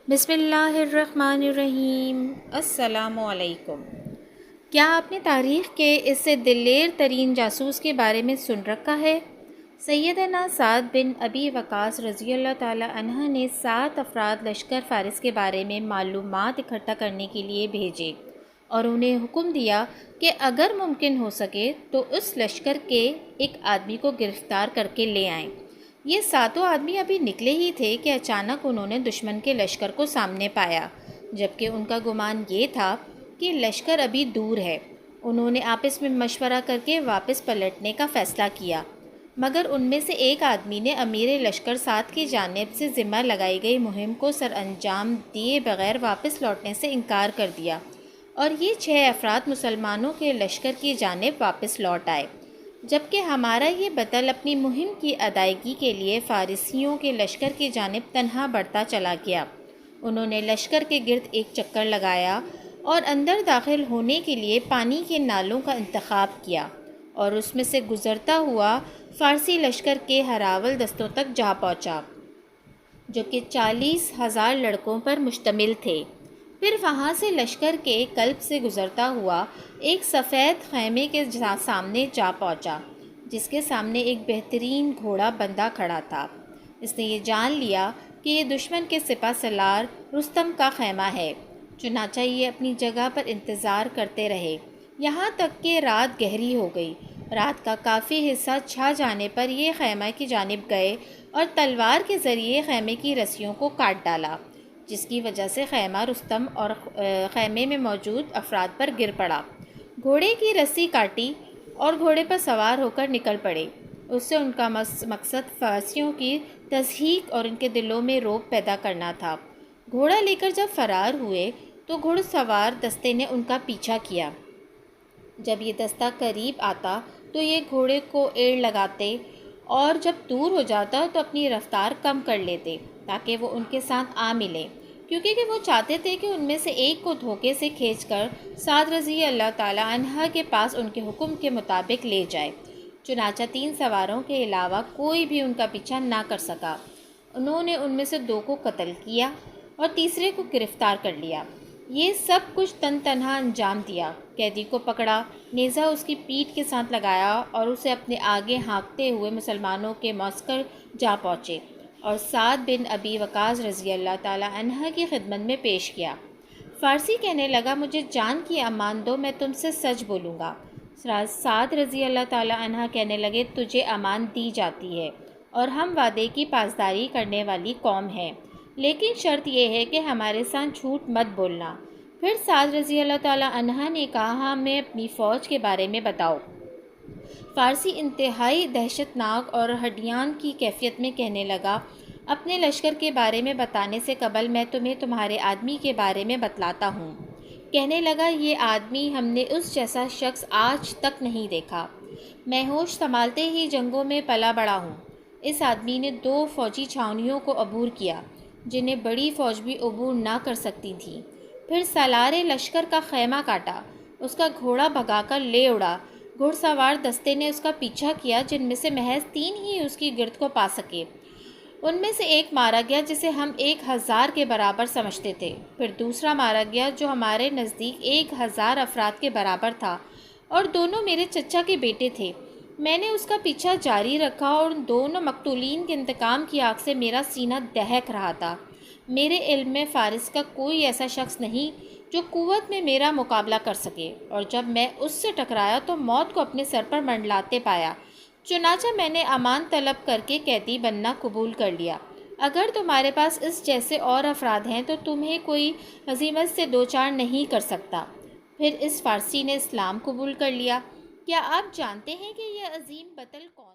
بسم اللہ الرحمن الرحیم۔ السلام علیکم۔ کیا آپ نے تاریخ کے اس سے دلیر ترین جاسوس کے بارے میں سن رکھا ہے؟ سیدنا سعد بن ابی وقاص رضی اللہ تعالی عنہ نے 7 افراد لشکر فارس کے بارے میں معلومات اکٹھا کرنے کے لیے بھیجے اور انہیں حکم دیا کہ اگر ممکن ہو سکے تو اس لشکر کے ایک آدمی کو گرفتار کر کے لے آئیں۔ یہ 7 آدمی ابھی نکلے ہی تھے کہ اچانک انہوں نے دشمن کے لشکر کو سامنے پایا، جبکہ ان کا گمان یہ تھا کہ لشکر ابھی دور ہے۔ انہوں نے آپس میں مشورہ کر کے واپس پلٹنے کا فیصلہ کیا، مگر ان میں سے ایک آدمی نے امیر لشکر سعد کی جانب سے ذمہ لگائی گئی مہم کو سر انجام دیے بغیر واپس لوٹنے سے انکار کر دیا، اور یہ 6 افراد مسلمانوں کے لشکر کی جانب واپس لوٹ آئے، جبکہ ہمارا یہ بطل اپنی مہم کی ادائیگی کے لیے فارسیوں کے لشکر کی جانب تنہا بڑھتا چلا گیا۔ انہوں نے لشکر کے گرد ایک چکر لگایا اور اندر داخل ہونے کے لیے پانی کے نالوں کا انتخاب کیا اور اس میں سے گزرتا ہوا فارسی لشکر کے ہراول دستوں تک جا پہنچا، جو کہ 40,000 لڑکوں پر مشتمل تھے۔ پھر وہاں سے لشکر کے قلب سے گزرتا ہوا ایک سفید خیمے کے سامنے جا پہنچا، جس کے سامنے ایک بہترین گھوڑا بندھا کھڑا تھا۔ اس نے یہ جان لیا کہ یہ دشمن کے سپہ سالار رستم کا خیمہ ہے، چنانچہ یہ اپنی جگہ پر انتظار کرتے رہے یہاں تک کہ رات گہری ہو گئی۔ رات کا کافی حصہ چھا جانے پر یہ خیمہ کی جانب گئے اور تلوار کے ذریعے خیمے کی رسیوں کو کاٹ ڈالا، جس کی وجہ سے خیمہ رستم اور خیمے میں موجود افراد پر گر پڑا۔ گھوڑے کی رسی کاٹی اور گھوڑے پر سوار ہو کر نکل پڑے۔ اس سے ان کا مقصد فارسیوں کی تضحیک اور ان کے دلوں میں رعب پیدا کرنا تھا۔ گھوڑا لے کر جب فرار ہوئے تو گھڑ سوار دستے نے ان کا پیچھا کیا۔ جب یہ دستہ قریب آتا تو یہ گھوڑے کو ایڑ لگاتے اور جب دور ہو جاتا تو اپنی رفتار کم کر لیتے تاکہ وہ ان کے ساتھ آ ملیں، کیونکہ وہ چاہتے تھے کہ ان میں سے ایک کو دھوکے سے کھینچ کر سعد رضی اللہ تعالی عنہ کے پاس ان کے حکم کے مطابق لے جائے۔ چنانچہ 3 سواروں کے علاوہ کوئی بھی ان کا پیچھا نہ کر سکا۔ انہوں نے ان میں سے 2 کو قتل کیا اور تیسرے کو گرفتار کر لیا۔ یہ سب کچھ تنہا انجام دیا۔ قیدی کو پکڑا، نیزہ اس کی پیٹھ کے ساتھ لگایا اور اسے اپنے آگے ہانکتے ہوئے مسلمانوں کے معسکر جا پہنچے اور سعد بن ابی وقاص رضی اللہ تعالی عنہ کی خدمت میں پیش کیا۔ فارسی کہنے لگا، مجھے جان کی امان دو، میں تم سے سچ بولوں گا۔ سعد رضی اللہ تعالی عنہ کہنے لگے، تجھے امان دی جاتی ہے اور ہم وعدے کی پاسداری کرنے والی قوم ہیں، لیکن شرط یہ ہے کہ ہمارے ساتھ جھوٹ مت بولنا۔ پھر سعد رضی اللہ تعالی عنہ نے کہا، ہمیں اپنی فوج کے بارے میں بتاؤ۔ فارسی انتہائی دہشت ناک اور ہڈیان کی کیفیت میں کہنے لگا، اپنے لشکر کے بارے میں بتانے سے قبل میں تمہیں تمہارے آدمی کے بارے میں بتلاتا ہوں۔ کہنے لگا، یہ آدمی ہم نے اس جیسا شخص آج تک نہیں دیکھا۔ میں ہوش سنبھالتے ہی جنگوں میں پلا بڑا ہوں۔ اس آدمی نے 2 فوجی چھاؤنیوں کو عبور کیا جنہیں بڑی فوج بھی عبور نہ کر سکتی تھی۔ پھر سالار لشکر کا خیمہ کاٹا، اس کا گھوڑا بھگا کر لے اڑا۔ گھڑ سوار دستے نے اس کا پیچھا کیا، جن میں سے محض 3 ہی اس کی گرد کو پا سکے۔ ان میں سے ایک مارا گیا جسے ہم 1000 کے برابر سمجھتے تھے، پھر دوسرا مارا گیا جو ہمارے نزدیک 1000 افراد کے برابر تھا، اور دونوں میرے چچا کے بیٹے تھے۔ میں نے اس کا پیچھا جاری رکھا اور ان دونوں مقتولین کے انتقام کی آگ سے میرا سینہ دہک رہا تھا۔ میرے علم میں فارس کا کوئی ایسا شخص نہیں جو قوت میں میرا مقابلہ کر سکے، اور جب میں اس سے ٹکرایا تو موت کو اپنے سر پر منڈلاتے پایا۔ چنانچہ میں نے امان طلب کر کے قیدی بننا قبول کر لیا۔ اگر تمہارے پاس اس جیسے اور افراد ہیں تو تمہیں کوئی ہزیمت سے دوچار نہیں کر سکتا۔ پھر اس فارسی نے اسلام قبول کر لیا۔ کیا آپ جانتے ہیں کہ یہ عظیم بطل کون